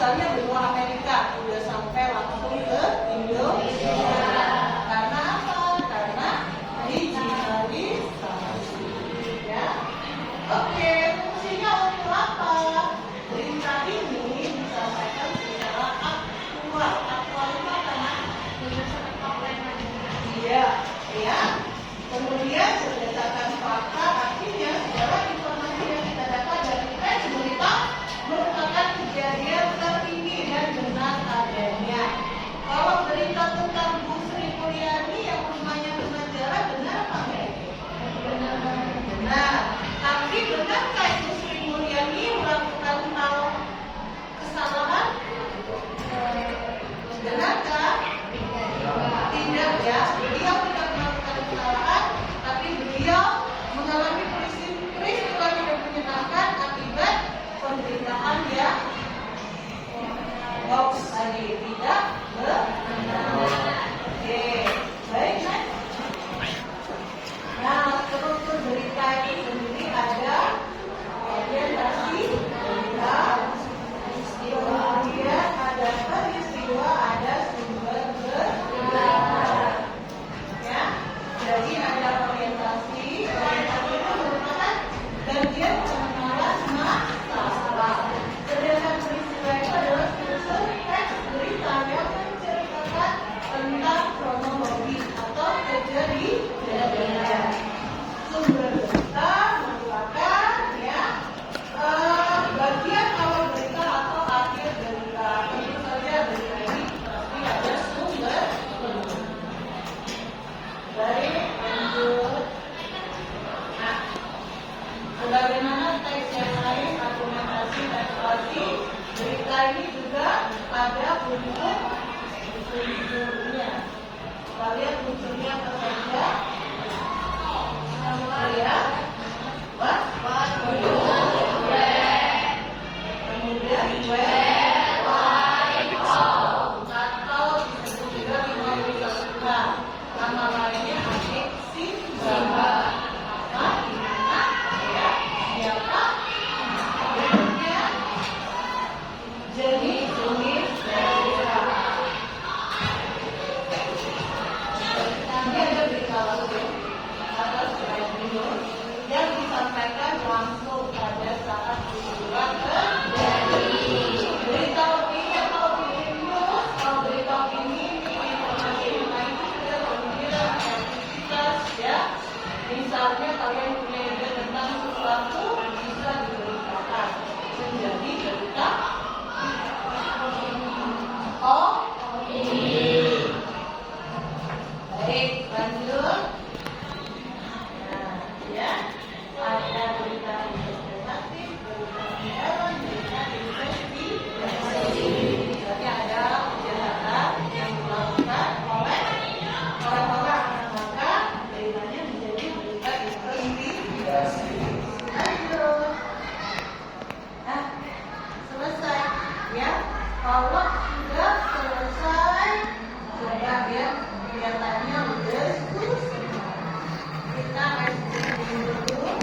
misalnya benua Amerika udah sampai langsung ke Indonesia. Karena apa? Karena digitalisasi. Ya. Oke, fungsinya untuk apa? Berita ini disampaikan secara aktual. Aktual itu apa? Iya, ya. Kemudian berdasarkan fakta, artinya segala informasi yang kita dapat dari pers berita merupakan kejadian terkini dan benar adanya. Kalau berita tentang Bu Sri Mulyani yang rumahnya di Banjarmasin, benar apa enggak? Benar. Tapi benarkah Bu Sri Mulyani melakukan hal kesalahan? Benarkah? Tidak ya. Beliau tidak melakukan kesalahan, tapi beliau mengalami peristiwa tidak menyenangkan akibat pemberitaan yang hoax tadi, tidak benar. Oke, baik kan? Nah, struktur berita itu sendiri ada orientasi berita, kemudian ada peristiwa, ada sumber berita. Ya, jadi ada orientasi itu merupakan bagian pengenalan masalah. Sedangkan peristiwa itu adalah struktur teks berita yang menceritakan tentang kronologi atau kejadian. Sumber berita merupakan bagian awal berita atau akhir berita. Tentu saja berita ini pasti ada sumber. Baik, lanjut. Nah, sebagaimana teks yang lain, argumentasi dan situasi, berita ini juga ada unsurnya. Kita lihat unsurnya apa saja. Ya, kemudian atau disebut juga lima nama lainnya aneksi bahan. Apa, di mana, ya, siapa, bentuknya, jenis berita. Ini ada berita lalu atau slide dulu yang disampaikan langsung pada saat peristiwa terjadi. Berita opini atau opini news, kalau berita opini informasi yang lain juga pemikiran kreativitas ya. Misalnya kalian punya ide tentang sesuatu bisa diberitakan menjadi berita opini. Baik, lanjut. Nah, ya, ada berita investasi, berita hewan, berita investigasi. Berarti ada kejahatan yang dilakukan oleh orang-orang, maka beritanya menjadi berita investigasi. Lanjut. Nah, selesai. Ya, kalau sudah selesai, coba ya, kelihatannya udah selesai. Kita review dulu.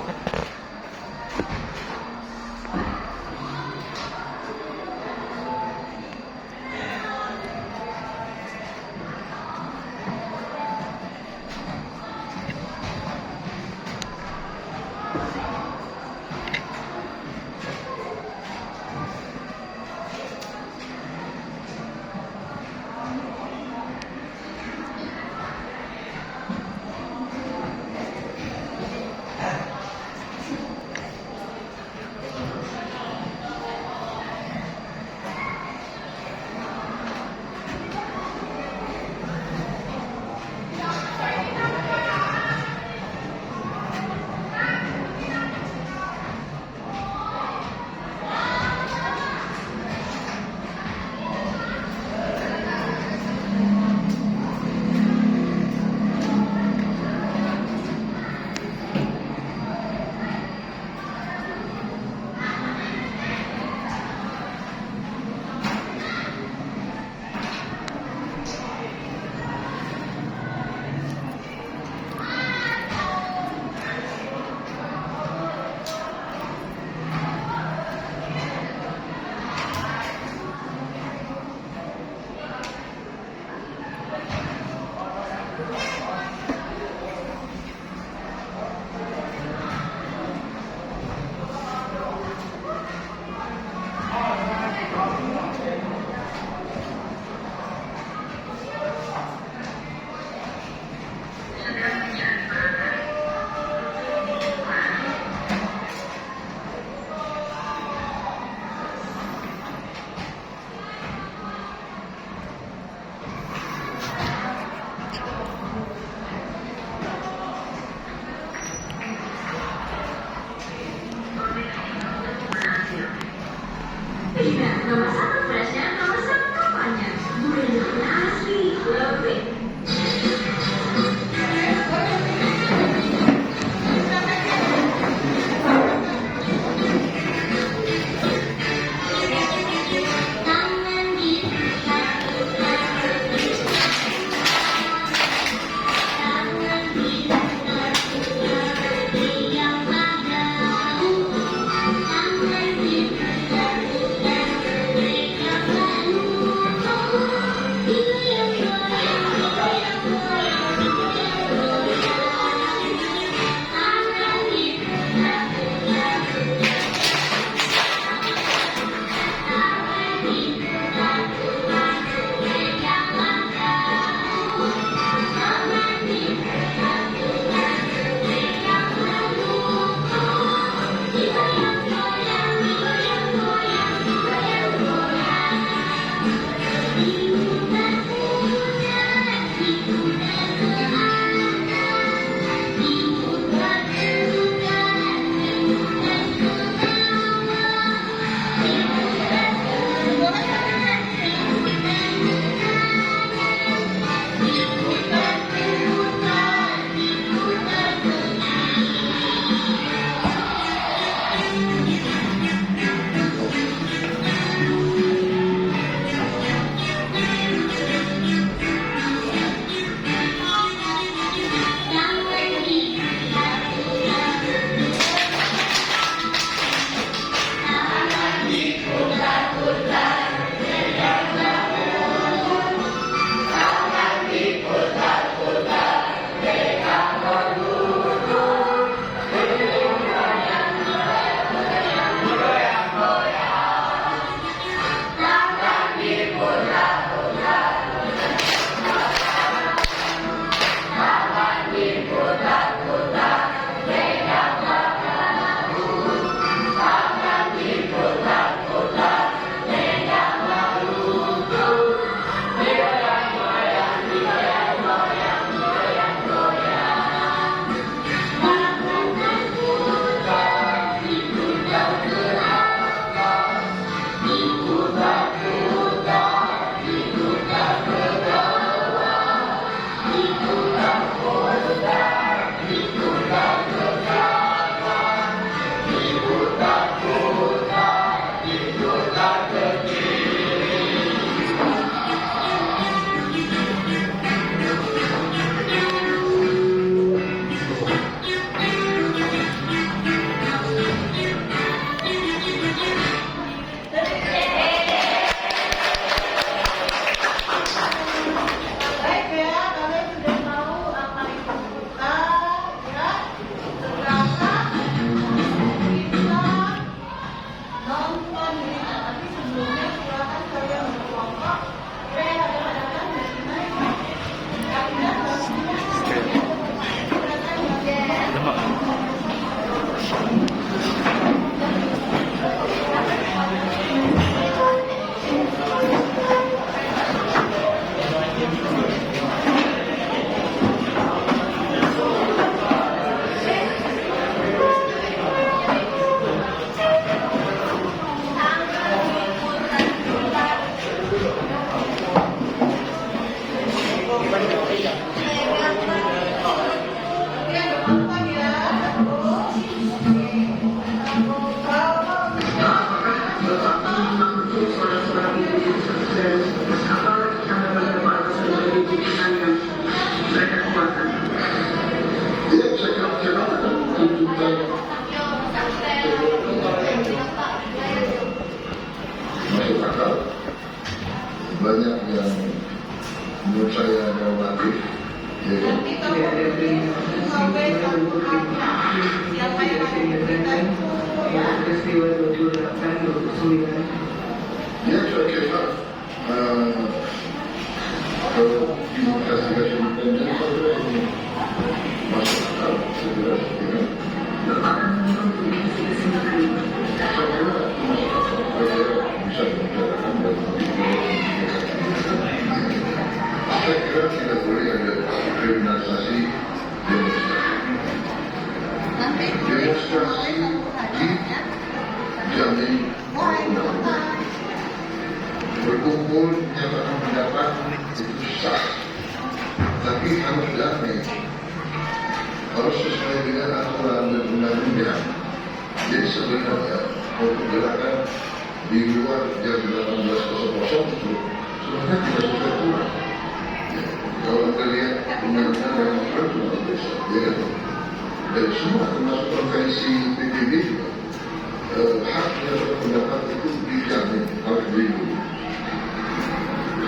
Tidak, nomor satu freshnya, nomor satu kampanye. Gurihnya asli, love it. Masuk akal, banyak yang menurut saya normatif, ya kan? Peristiwa 28-29. Ya saya kira kalau investigasi independen saya ini masuk akal, segera saya kira bisa dibicarakan dan saya kira tidak boleh ada kriminalisasi demonstrasi dijamin oleh undang-undang. berkumpul, menyatakan pendapat itu sah, tapi harus damai, harus sesuai dengan aturan dan undang-undang. Jadi sebenarnya untuk gerakan di luar jam 18.00 itu sebenarnya tidak sesuai aturan. Ya, kalau kita lihat undang-undang yang luar biasa, ya kan? Dan semua termasuk konvensi PBB juga hak menyatakan pendapat itu dijamin, harus dilindungi.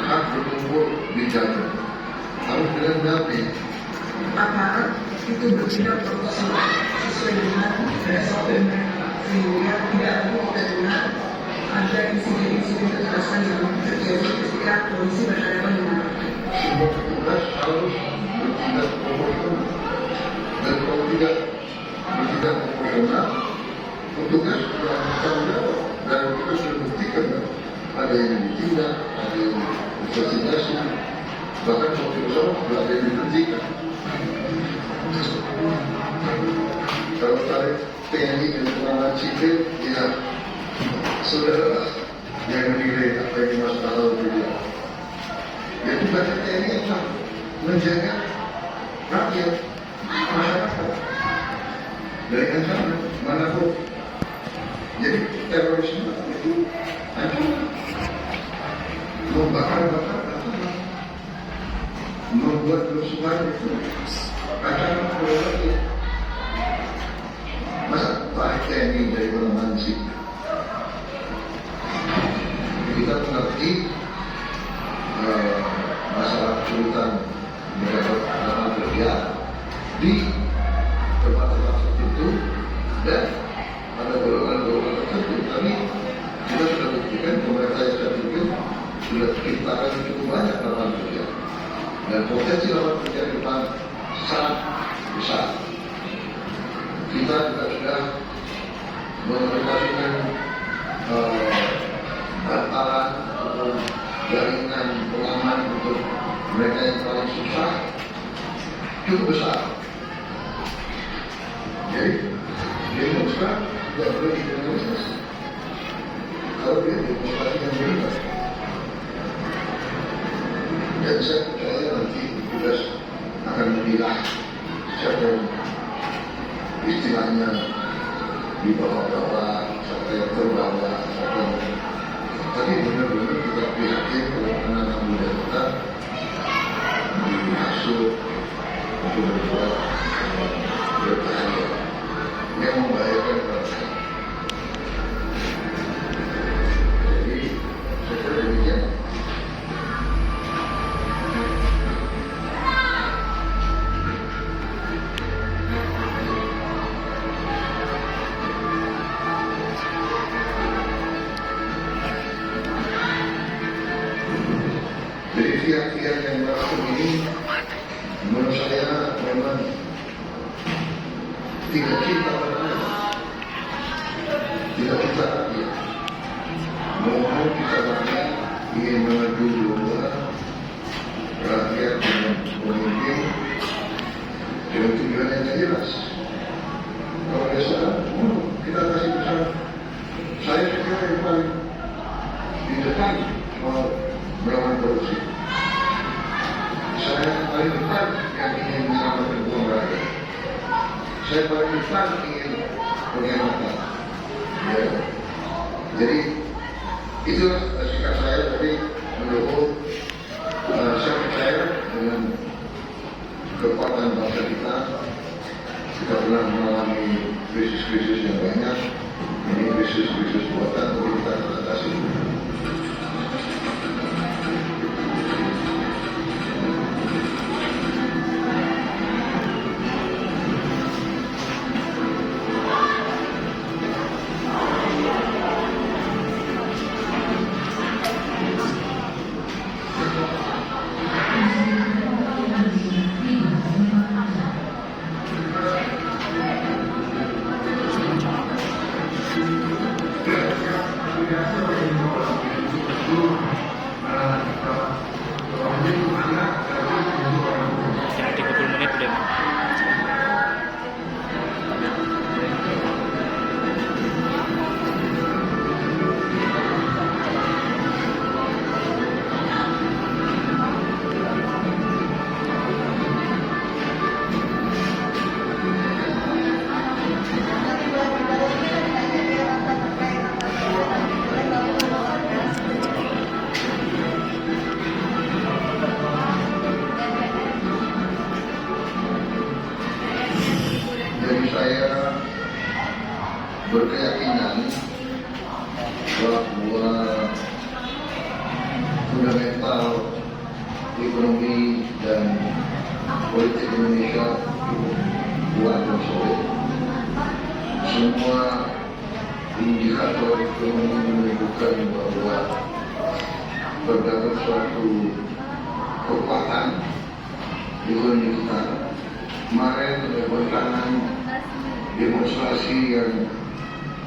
Hak berkumpul dijamin, harus dengan damai. Aparat itu bertindak profesional sesuai dengan SOP mereka, sehingga tidak perlu kita dengar ada insiden-insiden kekerasan yang terjadi ketika polisi berhadapan dengan rakyat. Semua petugas harus bertindak proporsional, dan kalau tidak bertindak proporsional, petugas bertanggung jawab. Dan kita sudah buktikan ada yang ditindak, ada yang investigasi, bahkan waktu itu sudah ada yang diberhentikan. Kalau tarik TNI dan penanganan sipil, ya saudara yang menilai apa yang dimaksud Allah. Ya tugasnya TNI apa? Menjaga rakyat, masyarakat dari ancaman manapun. Jadi terorisme itu ancaman, membakar-bakar ancaman, membuat kerusuhan itu ancaman kepada rakyat. Masa tarik TNI dari penanganan sipil? Kita mengerti masalah kesulitan mendapat lapangan kerja di tempat-tempat tertentu dan pada golongan-golongan tertentu. Tapi kita sudah buktikan pemerintah yang saya pikir sudah ciptakan cukup banyak lapangan kerja dan potensi lapangan kerja di depan sangat besar. Kita juga sudah mengoperasikan bantalan atau jaringan pengaman untuk mereka yang paling susah cukup besar. Jadi demonstran tidak boleh dikriminalisasi kalau dia demonstrasi yang benar. Dan saya percaya nanti petugas akan memilah siapa yang istilahnya di bawah-bawah, siapa yang terbawa, siapa yang... Tapi benar-benar kita prihatin kalau anak-anak muda kita dihasut untuk berbuat berbahaya yang membahayakan bangsa. Jadi saya kira demikian. Jadi pihak-pihak yang melakukan ini menurut saya memang tidak cinta pada rakyat, tidak cinta rakyat. Mohon kita rakyat ingin mengadu domba rakyat dengan pemimpin dengan tujuan yang tidak jelas. Kalau biasa, kita kasih pesan. Saya kira yang paling di depan melawan korupsi. Saya paling depan yang ingin menyelamatkan uang rakyat. Saya paling depan ingin penghematan. Ya. Jadi itulah sikap saya tadi mendukung. Saya percaya dengan kekuatan bangsa kita. Kita pernah mengalami krisis-krisis yang banyak. Ini krisis-krisis buatan, tapi kita akan atasi. Terima kasih. bahwa fundamental ekonomi dan politik Indonesia cukup kuat dan solid. Semua indikator ekonomi menunjukkan bahwa terdapat suatu kekuatan di ekonomi kita. Kemarin ada bentangan demonstrasi yang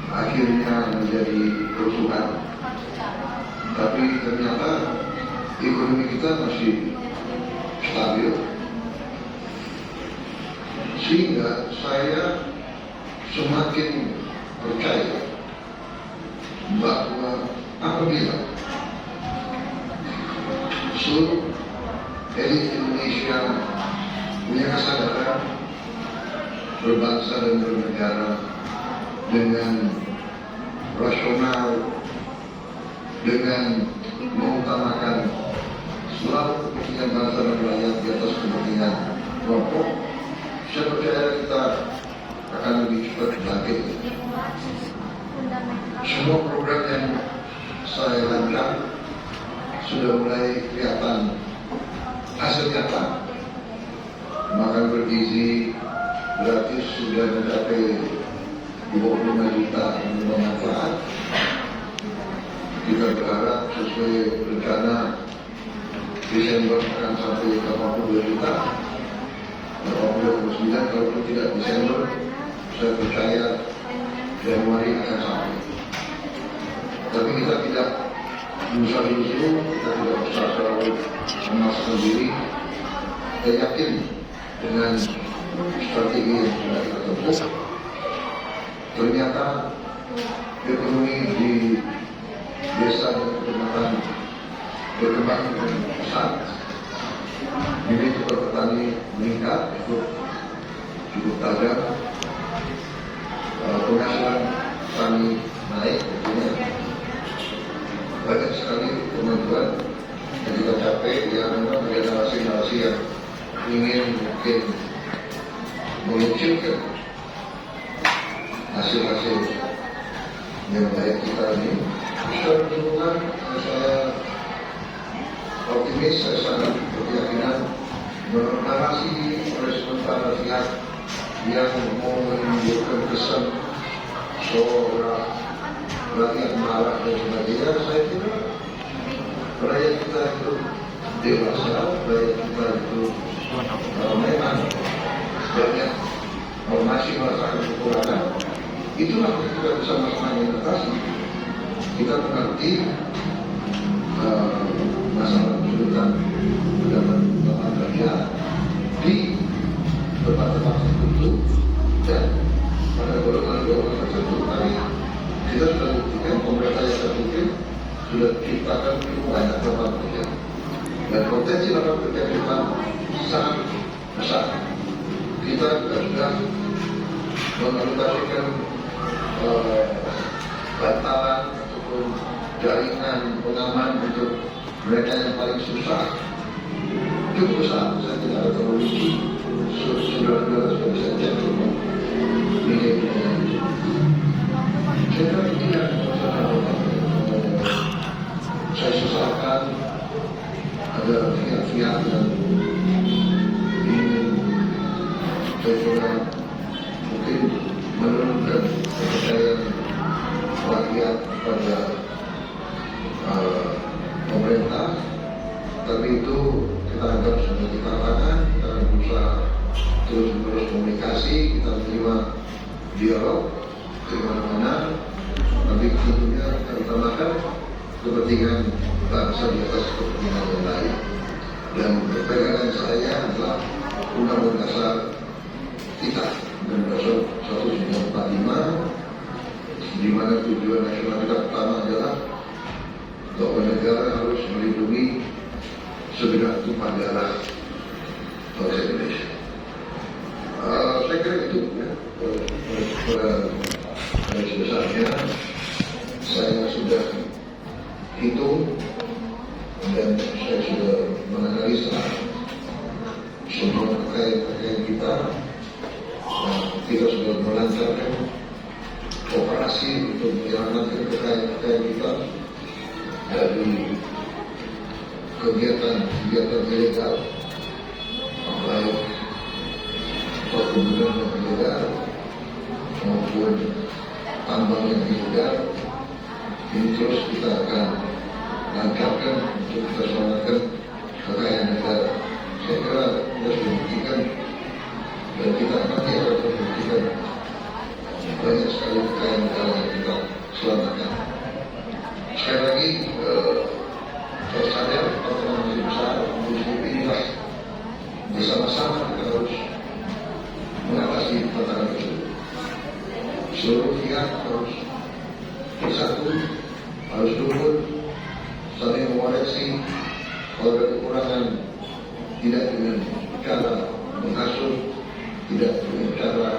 akhirnya menjadi kerusuhan, tapi ternyata ekonomi kita masih stabil, sehingga saya semakin percaya bahwa apabila seluruh elit Indonesia punya kesadaran berbangsa dan bernegara dengan rasional, dengan mengutamakan selalu kepentingan bangsa dan rakyat di atas kepentingan kelompok, saya percaya kita akan lebih cepat bangkit. Semua program yang saya lakukan sudah mulai kelihatan hasil nyata. Makan bergizi gratis sudah mencapai 25 juta penerima manfaat. Kita berharap sesuai rencana Desember akan sampai 82 juta, 89, kalau tidak Desember, saya percaya Januari akan sampai. Tapi kita tidak lusa-lusu, kita tidak usah selalu memaksakan diri. Saya yakin dengan strategi yang sudah kita tempuh, ternyata ekonomi di desa dan kecamatan berkembang dengan pesat. Nilai tukar petani meningkat, cukup tajam. Penghasilan petani naik, tentunya banyak sekali kemajuan yang kita capai. Yang memang ada narasi-narasi yang ingin mungkin mengecilkan hasil-hasil yang baik kita ini. Secara keseluruhan saya optimis, saya sangat berkeyakinan menurut narasi oleh sementara pihak yang mau menimbulkan kesan seorang rakyat marah dan sebagainya. Saya kira rakyat kita itu dewasa, rakyat kita itu memang banyak masih merasakan kekurangan. Itulah kita bersama-sama mengatasi. Kita mengerti masalah kesulitan mendapat lapangan kerja di tempat-tempat tertentu dan pada golongan-golongan tertentu. Tapi kita sudah buktikan, pemerintah yang tertutup sudah ciptakan cukup banyak lapangan kerja, dan potensi lapangan kerja kita sangat besar. Kita juga sudah mengalokasikan bantalan ataupun jaringan pengaman untuk mereka yang paling susah cukup besar. Saya tidak ada terlalu saudara-saudara sudah bisa cek semua nilai-nilainya. Saya kira ini yang saya sesalkan, ada pihak-pihak yang ingin saya coba mungkin menurunkan kepercayaan rakyat pada pemerintah. Tapi itu kita anggap sebagai tantangan. Kita akan berusaha terus-menerus komunikasi, kita menerima dialog di mana-mana. Tapi tentunya kita utamakan kepentingan bangsa di atas kepentingan yang lain. Dan pegangan saya adalah Undang-Undang Dasar kita, Undang-Undang Dasar 1945, di mana tujuan nasional kita pertama adalah bahwa negara harus melindungi segenap tumpah darah bangsa Indonesia. Saya kira itu ya, pada garis besarnya saya sudah hitung dan saya sudah menganalisa semua kekayaan kita. Kita sudah melancarkan operasi untuk menyelamatkan kekayaan kita dari kegiatan ilegal, baik perkebunan yang ilegal maupun tambang yang ilegal, ini terus kita akan lancarkan untuk kita selamatkan kekayaan negara. Saya kira kita sudah buktikan dan kita nanti akan membuktikan banyak sekali kekayaan negara yang kita selamatkan. Sekali lagi, saya sadar pertemuan masih besar, untuk inilah bersama-sama kita harus mengatasi tantangan tersebut. Seluruh pihak harus bersatu, harus rukun, saling mengoreksi. Kalau ada kekurangan, tidak dengan cara menghasut, tidak dengan cara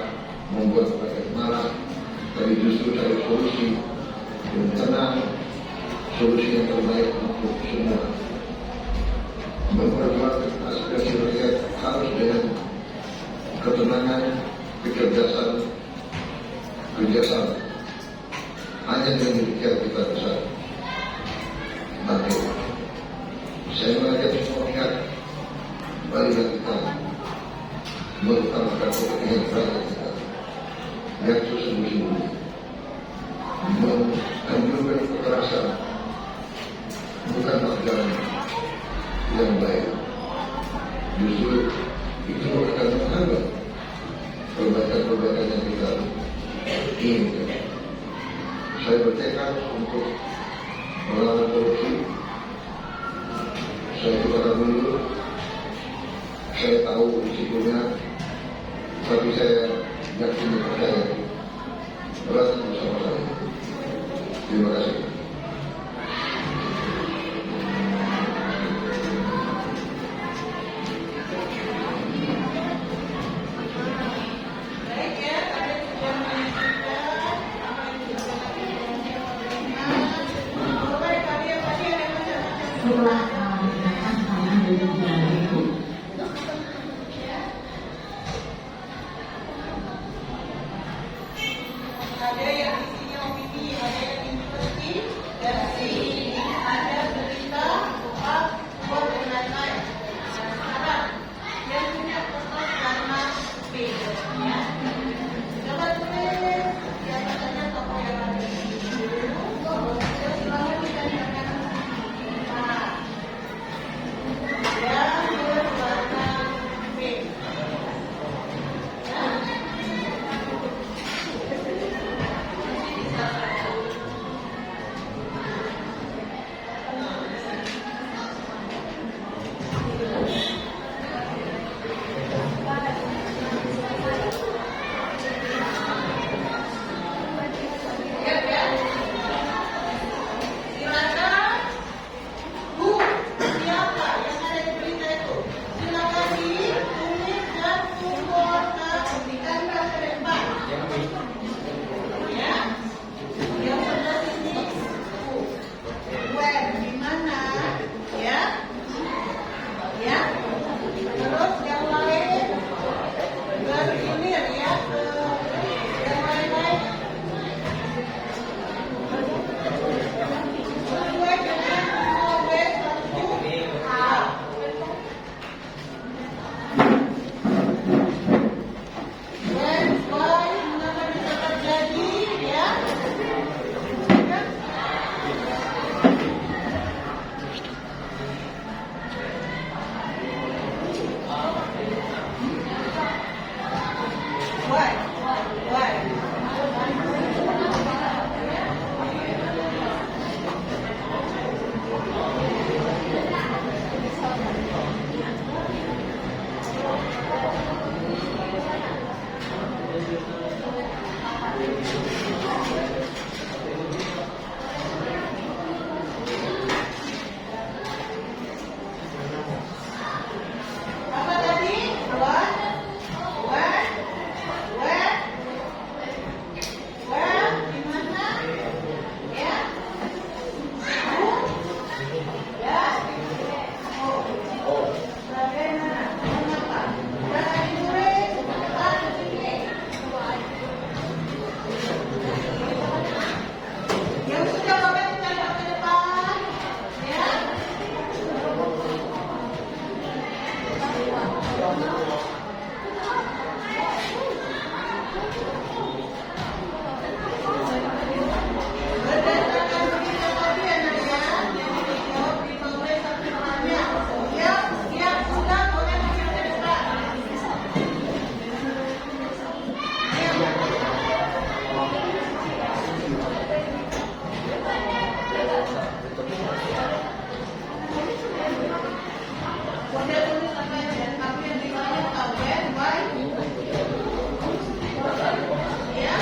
membuat mereka marah, tapi justru cari solusi yang tenang, solusi yang terbaik untuk semua. Memperjuangkan aspirasi rakyat harus dengan ketenangan, kecerdasan, kerjasama. Hanya dengan demikian kita bisa bangkit. Saya mengajak semua pihak, marilah kita mengutamakan kepentingan rakyat kita yang sesungguhnya, menganjurkan kekerasan bukanlah jalan yang baik. Justru itu akan menghambat perbaikan-perbaikan yang kita inginkan. Saya bertekad untuk melawan korupsi. Saya juga dulu, saya tahu risikonya, tapi saya yakin dan percaya berat bersama saya. Terima kasih. Baik ya, ada juga menyaksikan apa yang sudah dilakukan. Mulai tadi yang tadi ada macam-macam. Setelah mendengarkan saya dari Jalan Ada yang isinya opini, ada yang informasi, dan ini ada berita, buat dan lain-lain. Dan sekarang yang punya kertas karena B, ya. Coba tulis siapa saja tokoh yang ada di sini. Terus selalu kita dengarkan. Nah, yang Model tulis apa aja, tapi yang dimana tablet, baik. Ya,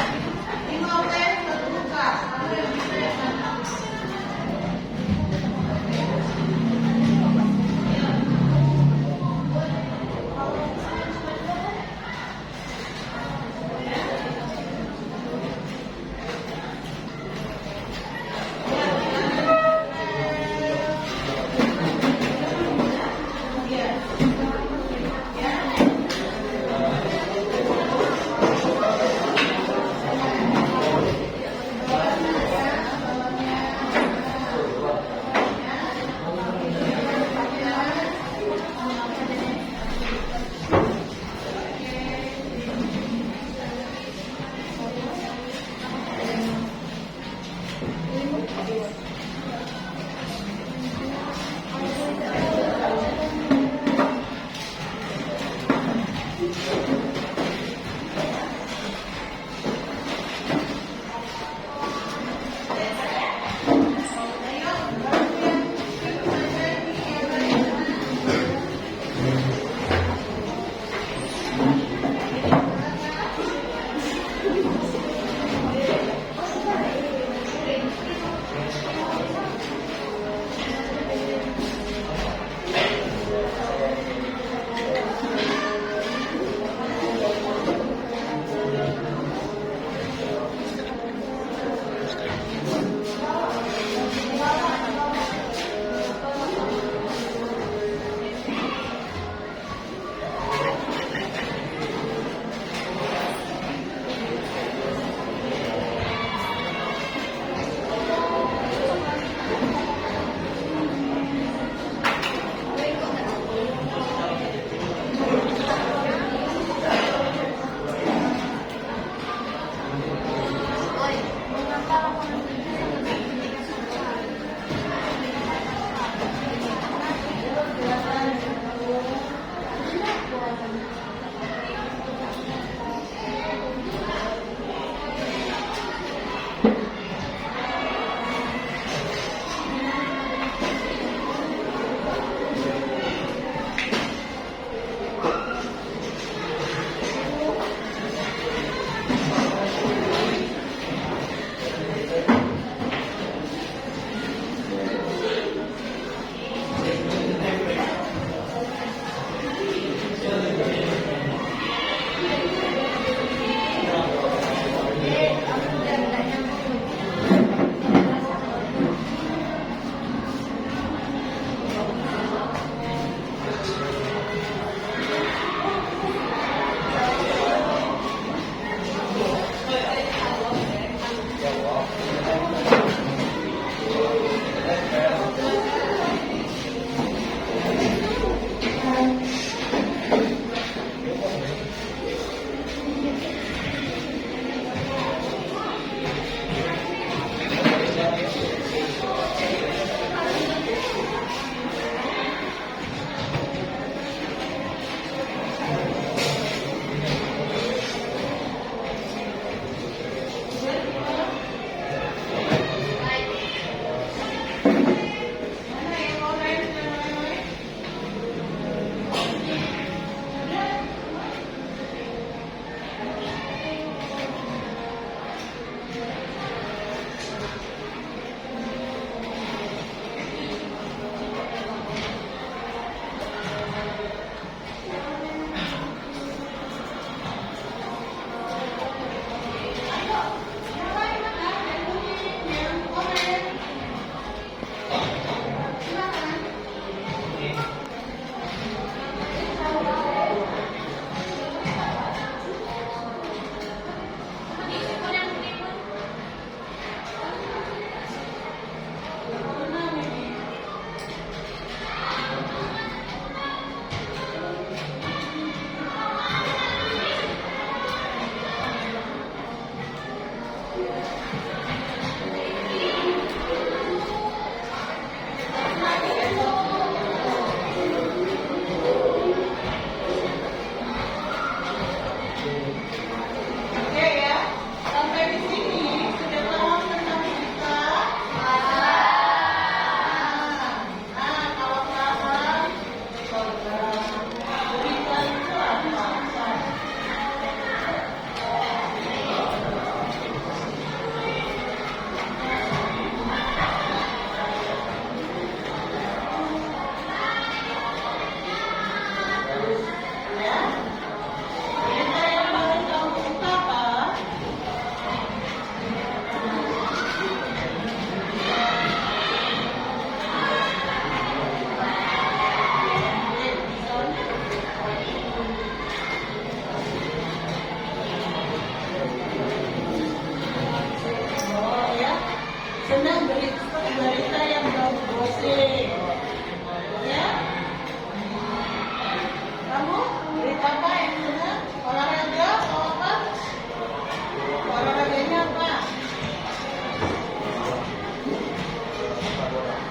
5 tes terbuka, kamu yang bisa yang mana?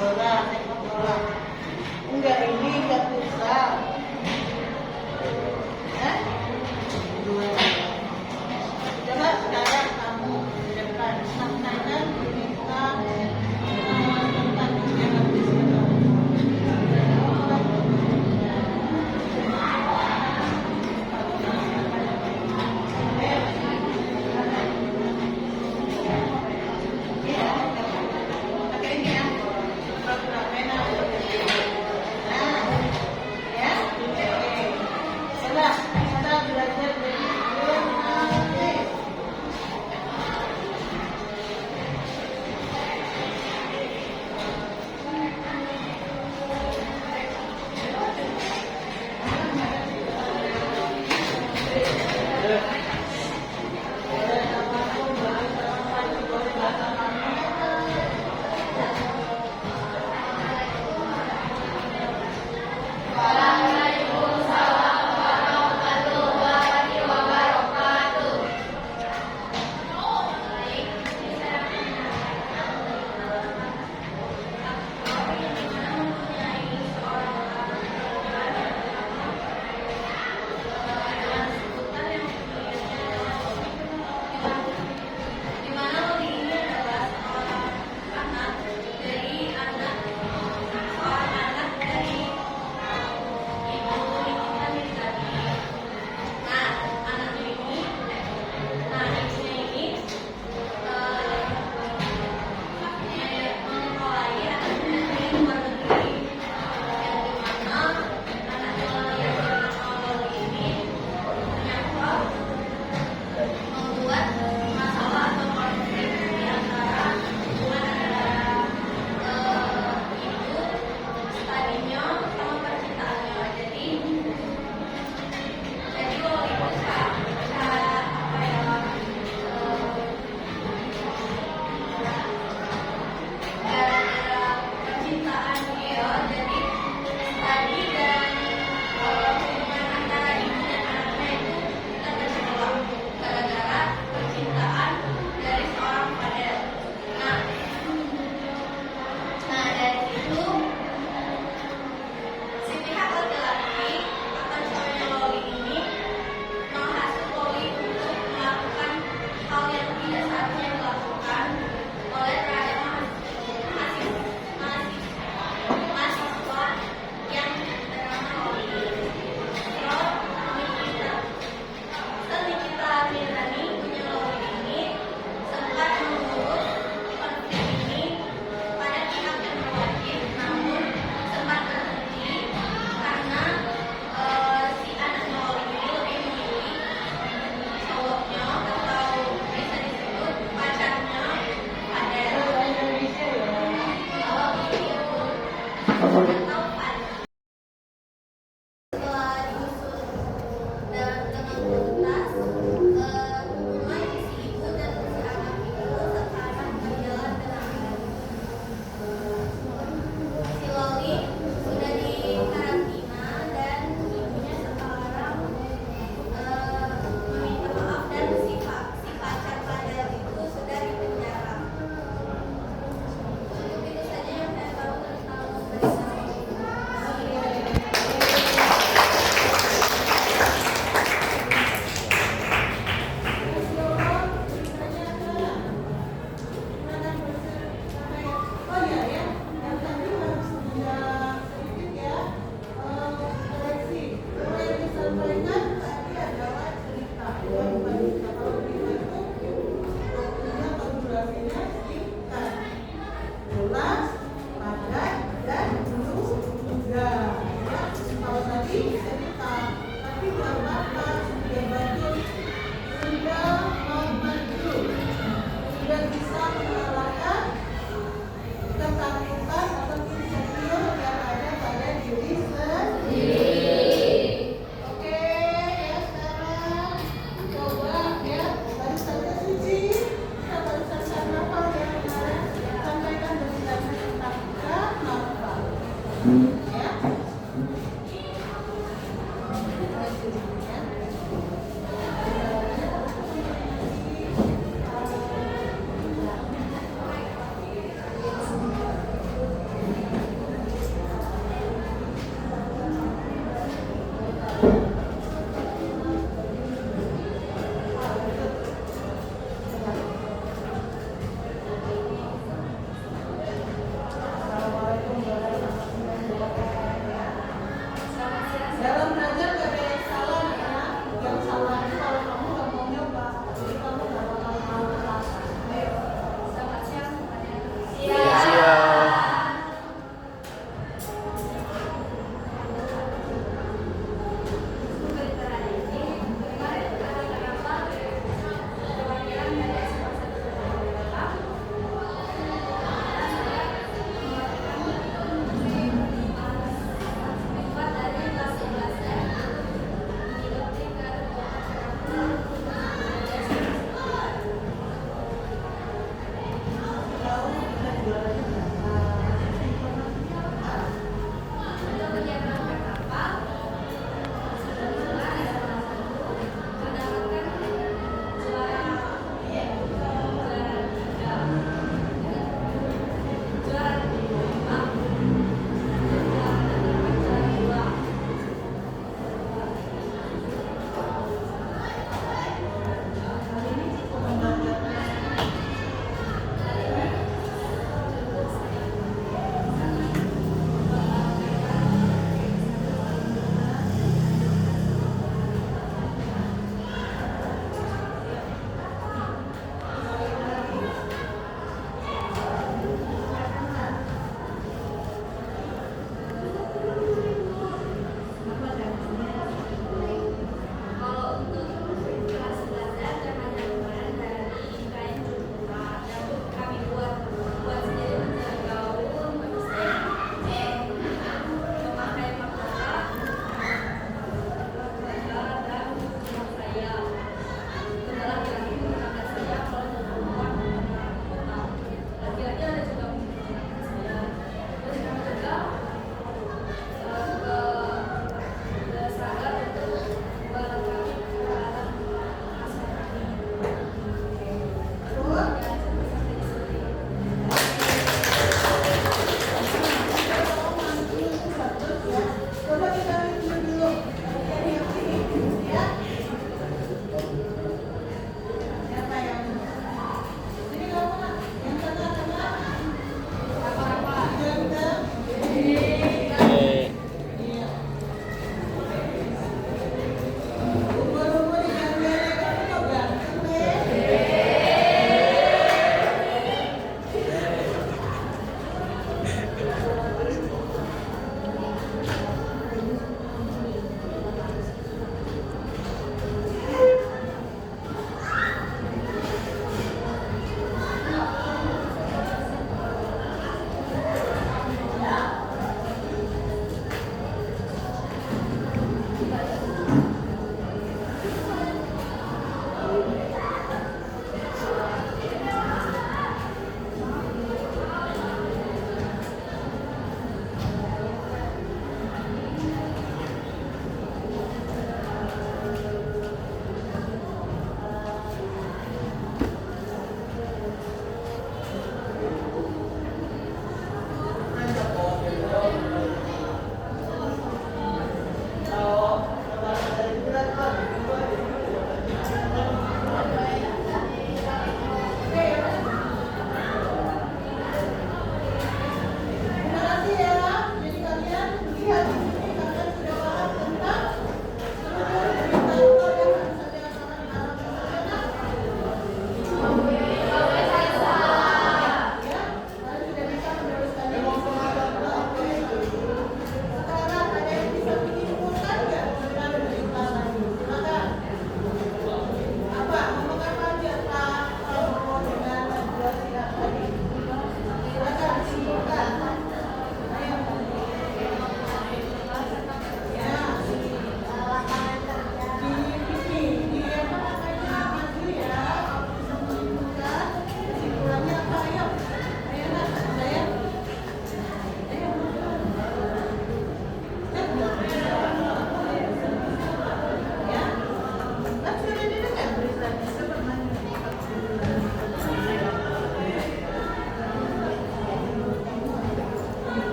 bola, sepak bola. Enggak, ini enggak futsal. Hah? Dua. Coba sekarang kamu di depan tantangan minta tentang yang habis itu.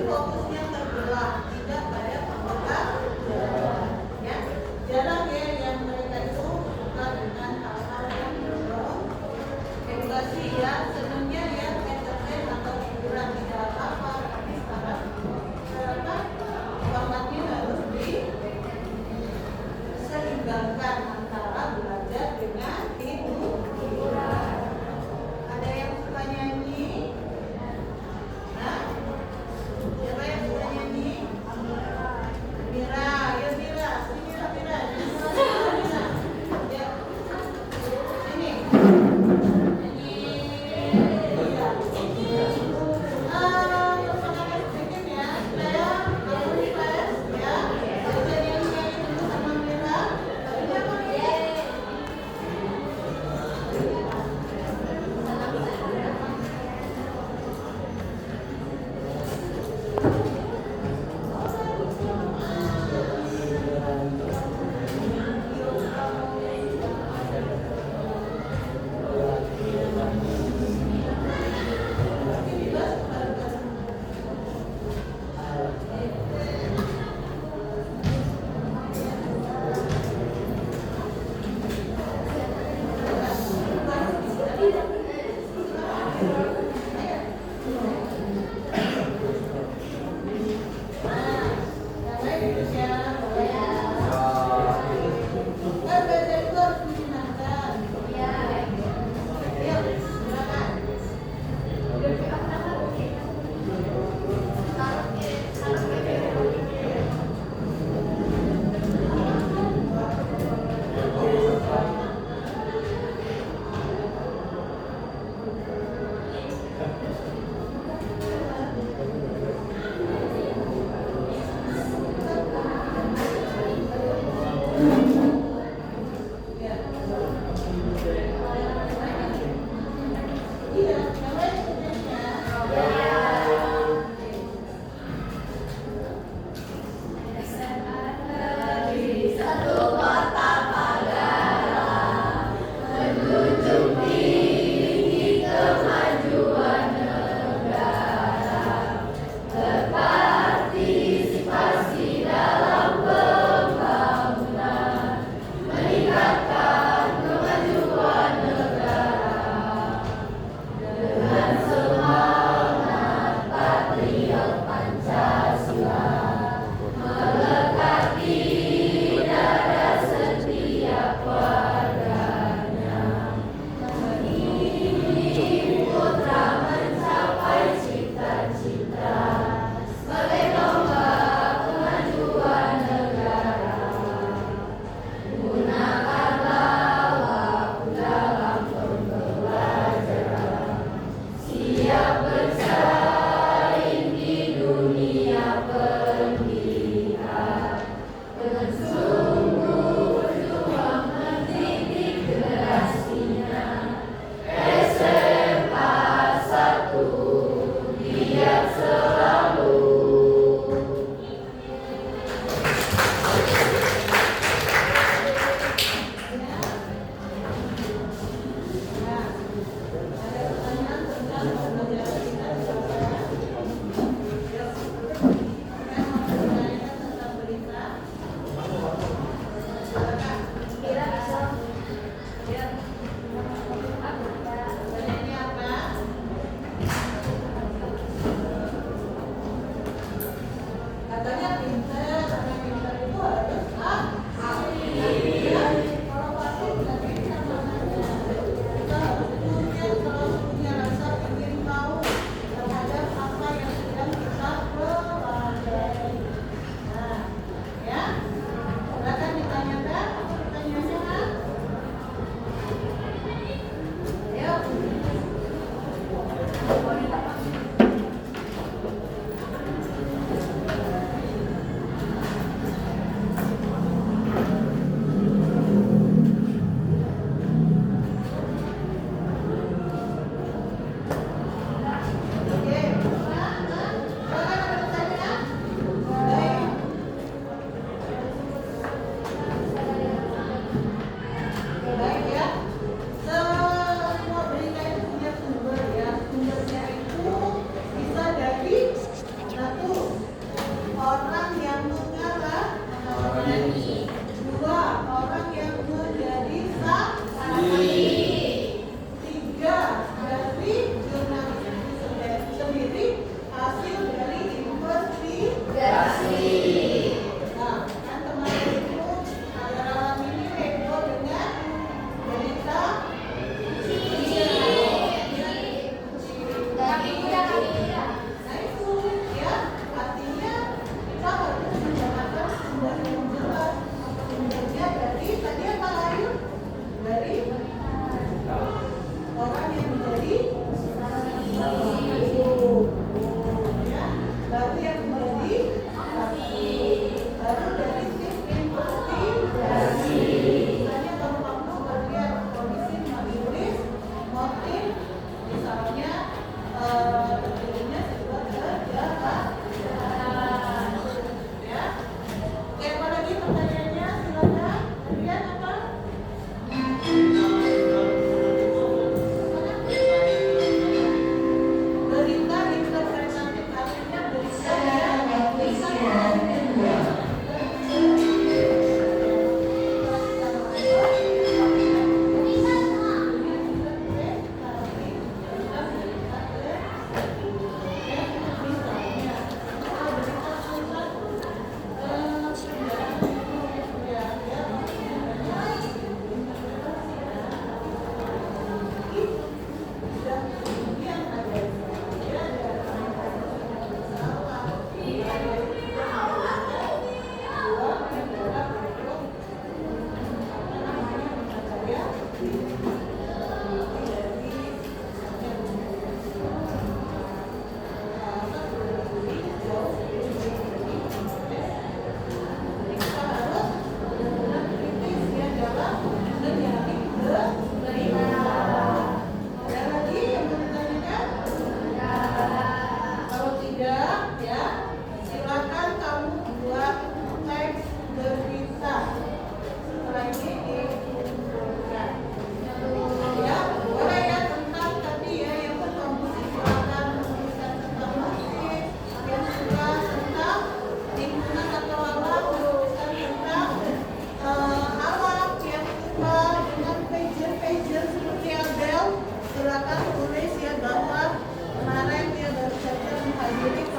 fokusnya terbelah, tidak pada pembelajaran. Ya, jarang ya yang mereka itu suka dengan hal-hal yang mendorong edukasi ya, senangnya ya entertain atau hiburan tidak apa-apa, tapi sekarang formatnya harus diseimbangkan antara belajar dengan hiburan. Ada yang suka nyanyi? Nah, siapa yang suka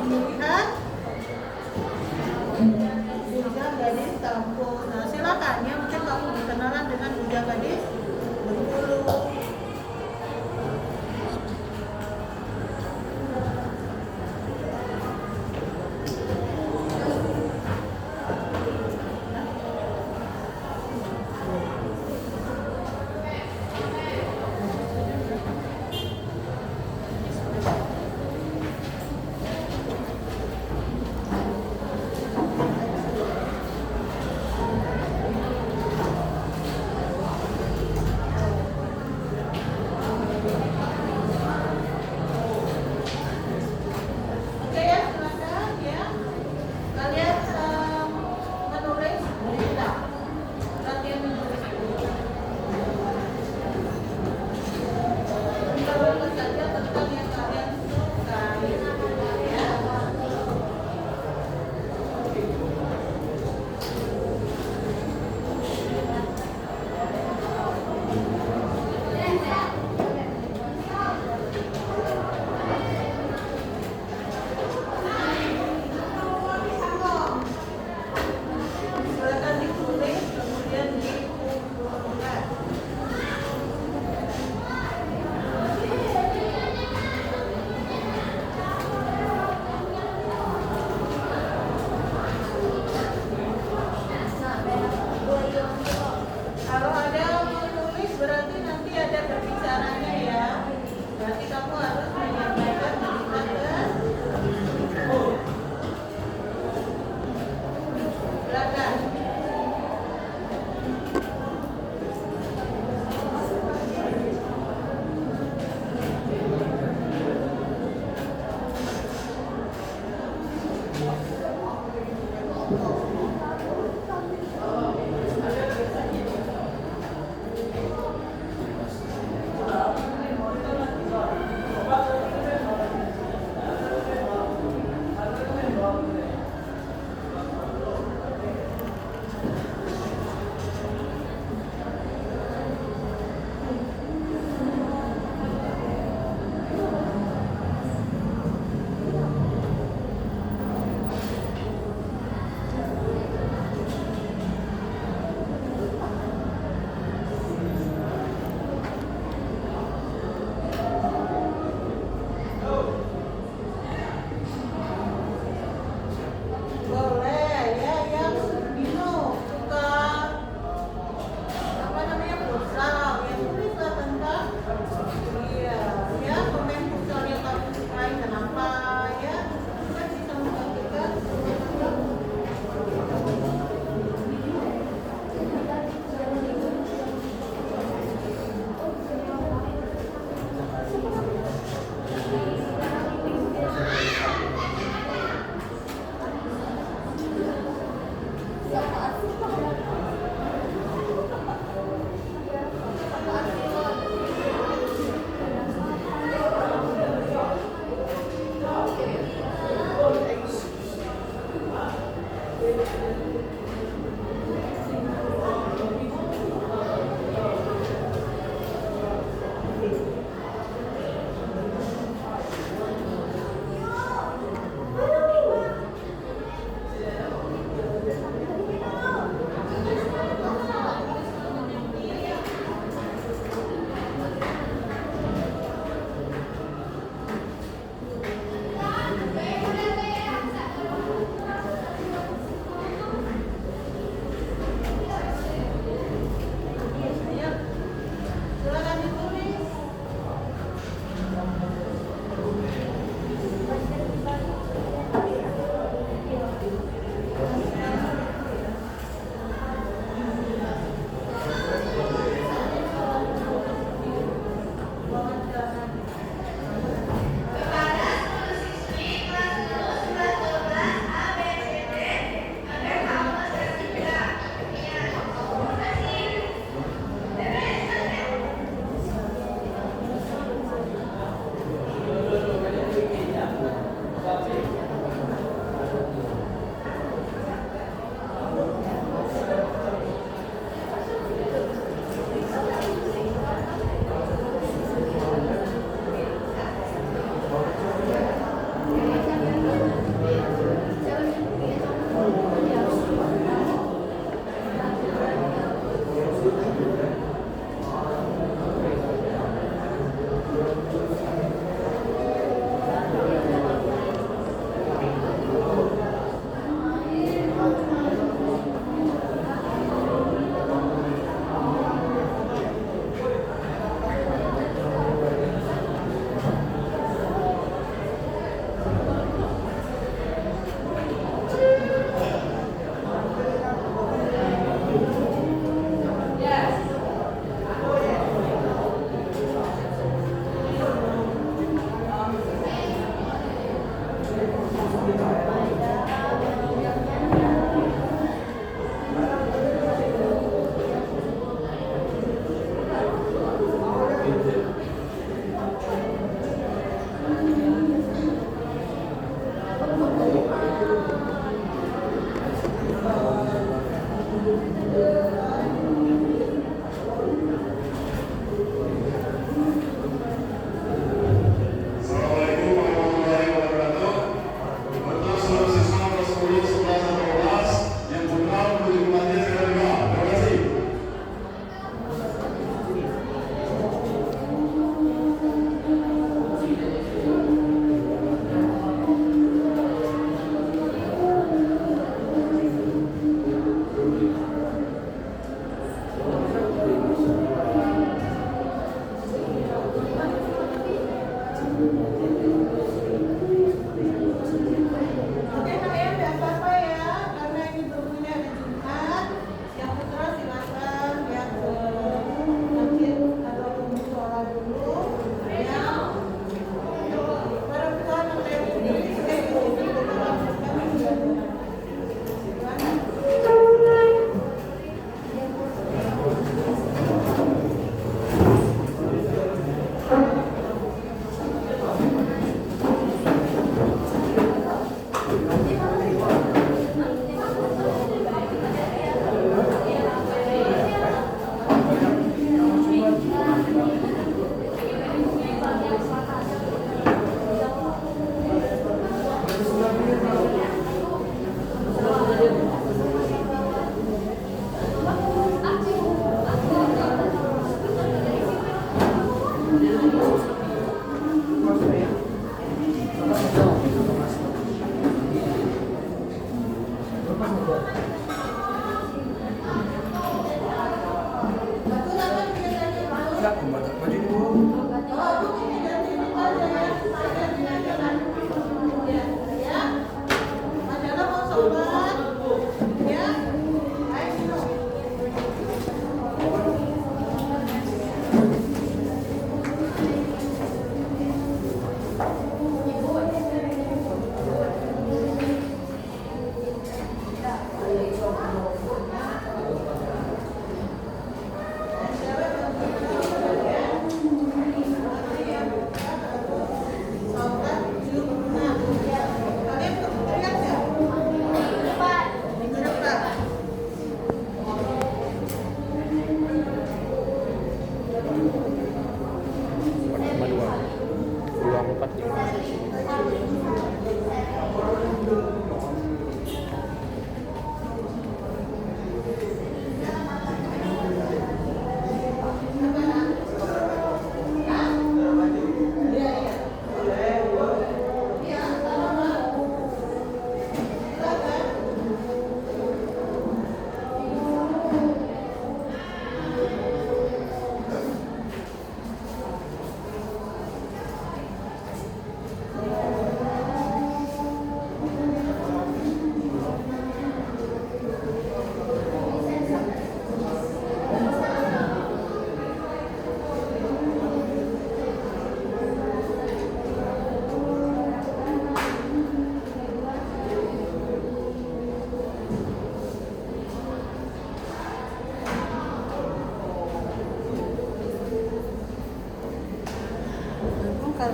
Dilihat Bujang Gadis Kampung. Nah, silakan ya, mungkin kamu berkenalan dengan Bujang Gadis Bengkulu. Oke ya, silakan ya. Kalian menulis berita. Latihan menulis. Menulis saja tentang yang kalian suka. Ya. Silakan ditulis, kemudian dikumpulkan. Kalau ada yang mau nulis berarti nanti ada berbicaranya ya. Berarti kamu harus menyampaikan berita ke silakan.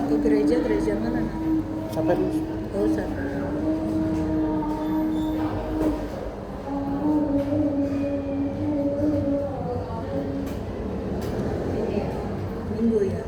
ke gereja mana? Sampai Oh, sana. Ini Minggu ya.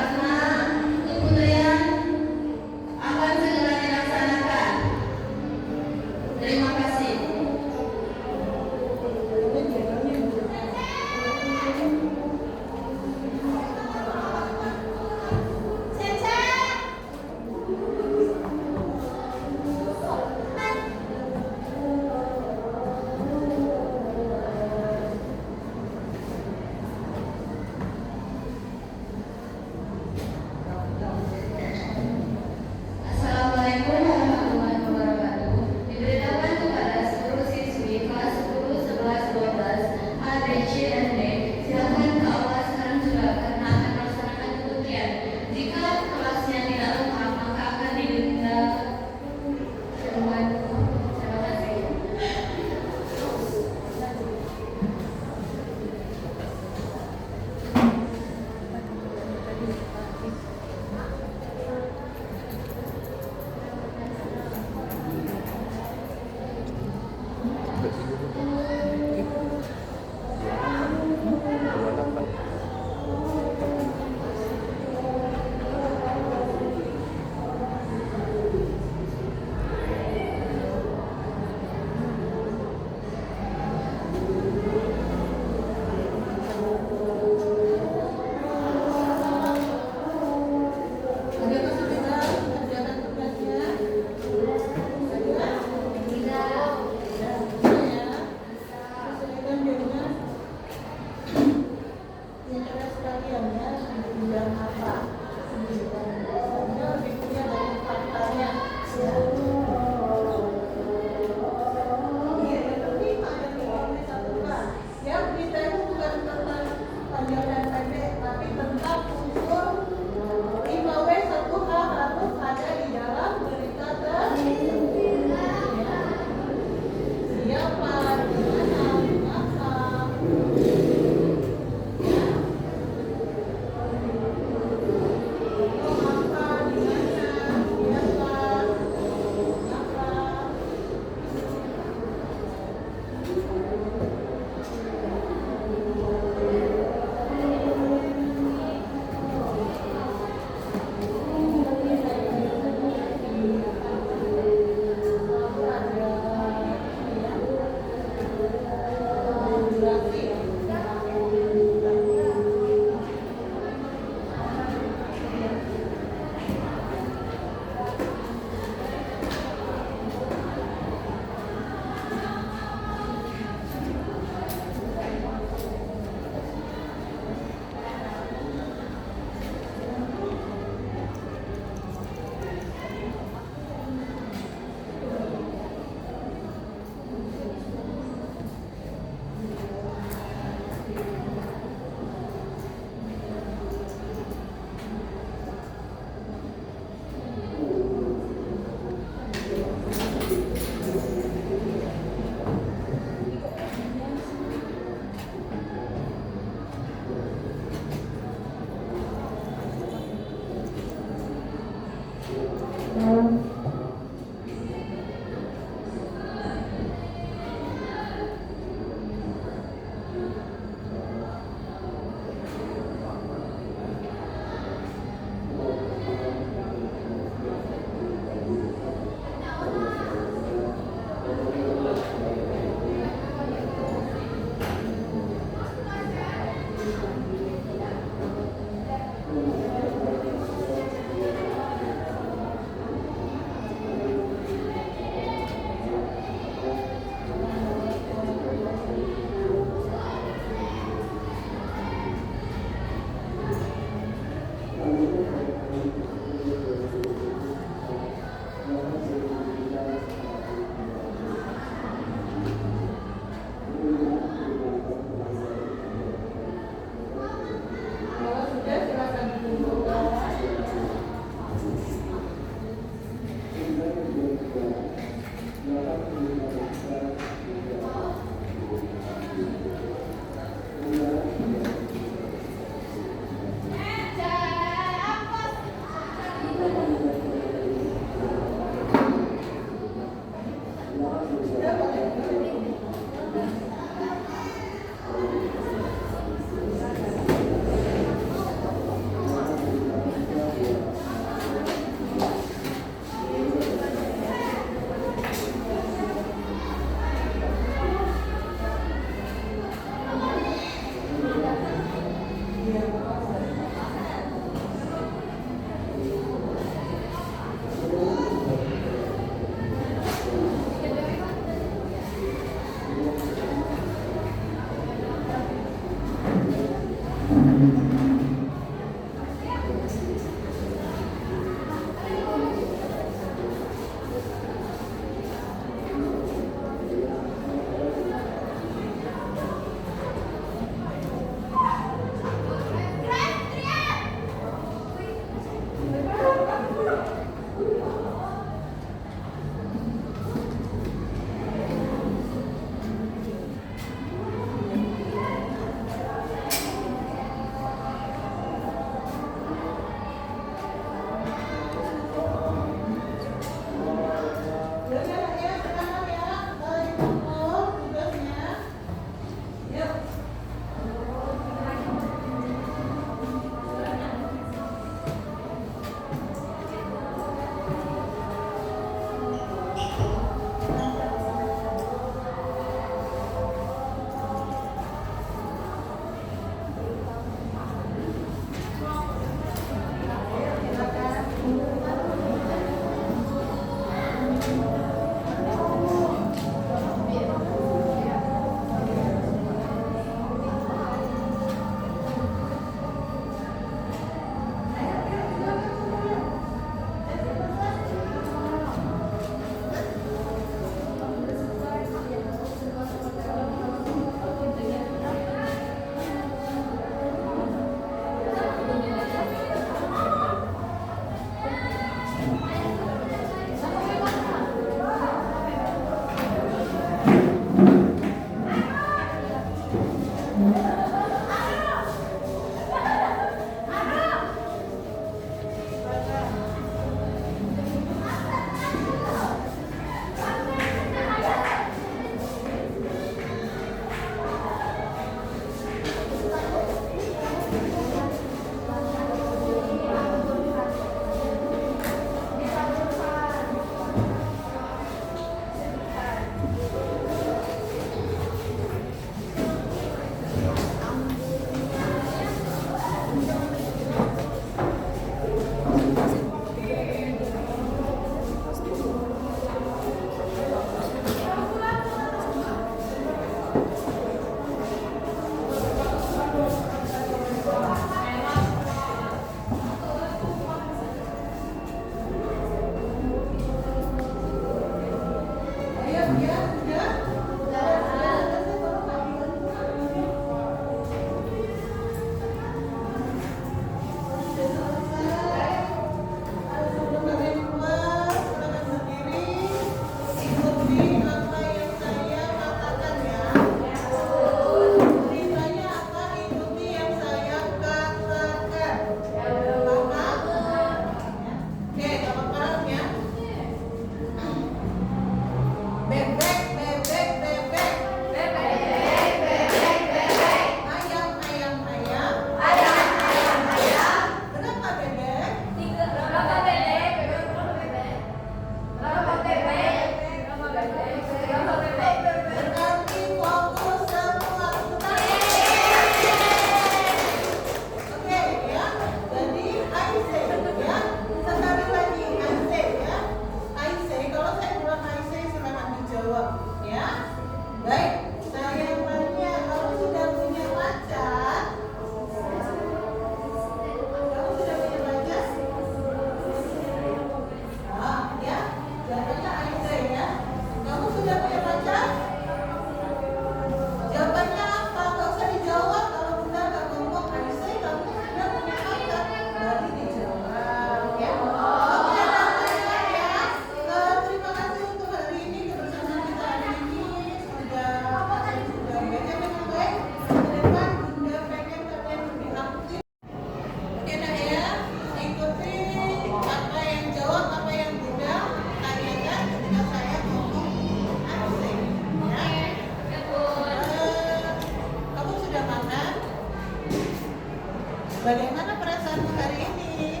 Bagaimana perasaanmu hari ini?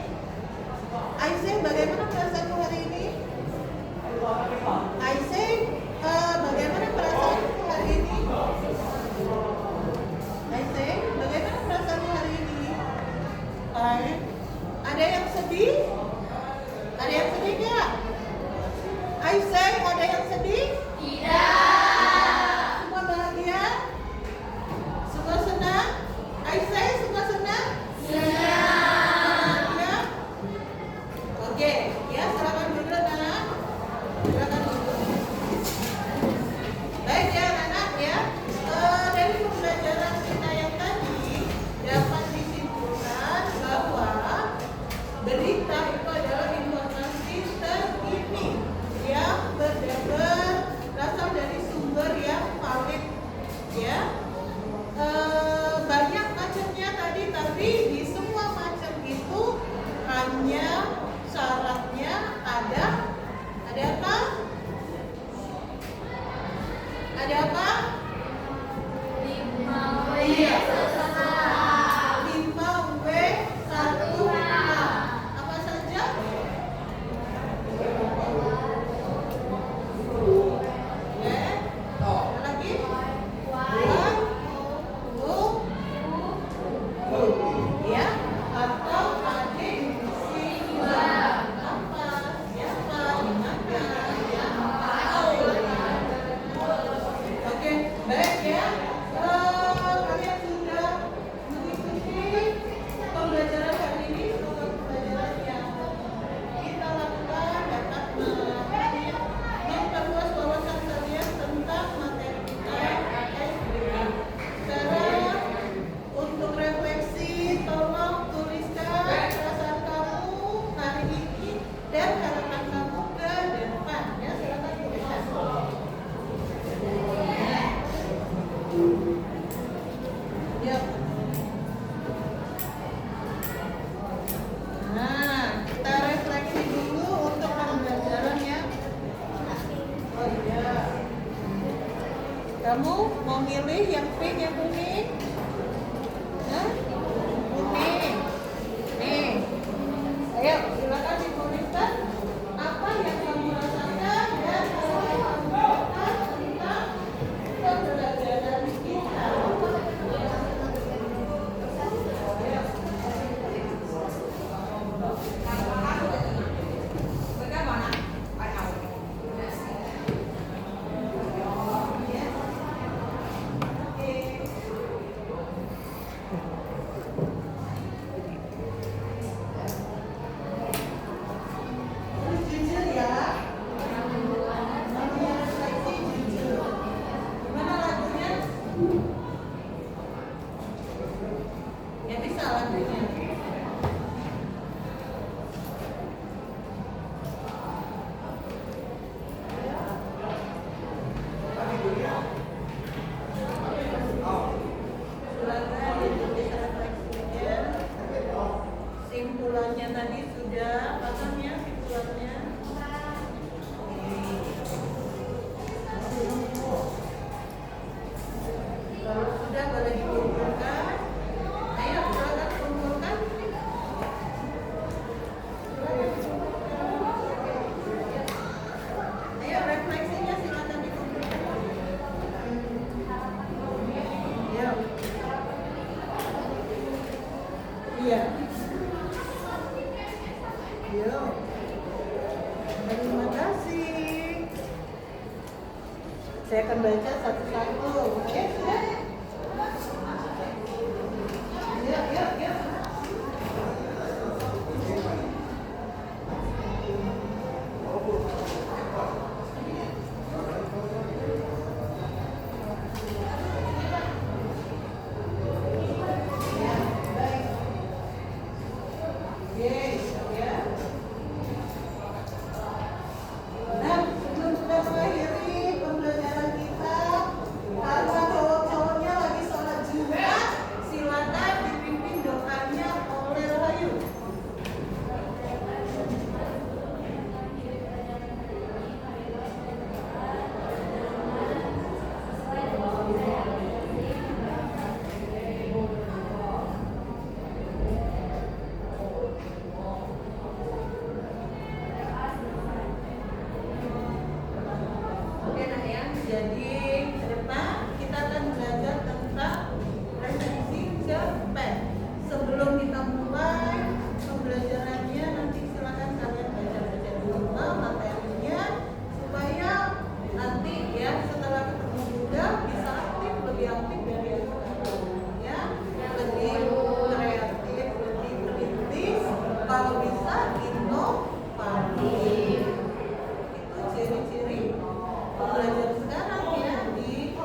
Aisyah, bagaimana perasaanmu hari ini? Aisyah, bagaimana perasaanmu hari ini? Aisyah, bagaimana perasaanmu hari ini? Baik. Ada yang sedih? Ada yang sedih nggak? Aisyah, ada yang sedih? Tidak. Semua bahagia? Semua senang? Aisyah, semua senang? Senang. Yuk. Nah, kita refleksi dulu untuk pembelajaran ya. Oh iya. Kamu mau milih yang pink, yang kuning? Hah? Kuning. Nih. Ayo, silakan dituliskan apa yang kamu rasakan dan kamu lakukan tentang pembelajaran kita. Terus jujur ya. Namanya refleksi jujur. Gimana lagunya? Ya bisa lagunya. Silakan ditulis refleksinya. Simpulannya tadi sudah, pahamnya simpulannya. Kalau sudah boleh dikumpulkan. Ayo silakan kumpulkan. Ayo refleksinya silakan dikumpulkan. Ayo. Iya. Yuk. Terima kasih. Saya akan baca satu-satu. Oke, sudah? Yuk, yuk, yuk. Ya, baik. Yes, ya. Nah, sebelum kita mengakhiri pembelajaran kita, karena cowok-cowoknya lagi sholat Jumat, silakan dipimpin doanya oleh Rahayu. Oke, nah ya, jadi ke depan kita akan belajar tentang refleksi cerpen. Sebelum kita mulai pembelajarannya, nanti silakan kalian baca-baca dulu materinya supaya nanti ya setelah ketemu juga bisa aktif, lebih aktif dari yang sekarang ya, lebih kreatif, lebih kritis, kalau bisa inovatif. Itu ciri-ciri pembelajaran sekarang ya di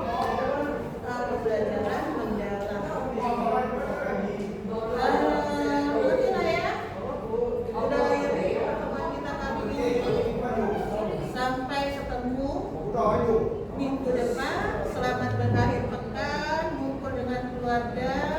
pembelajaran mendalam. Mungkin lah ya. Udah akhiri pertemuan kita kali ini. Sampai ketemu minggu depan. Selamat berakhir pekan, ngumpul dengan keluarga.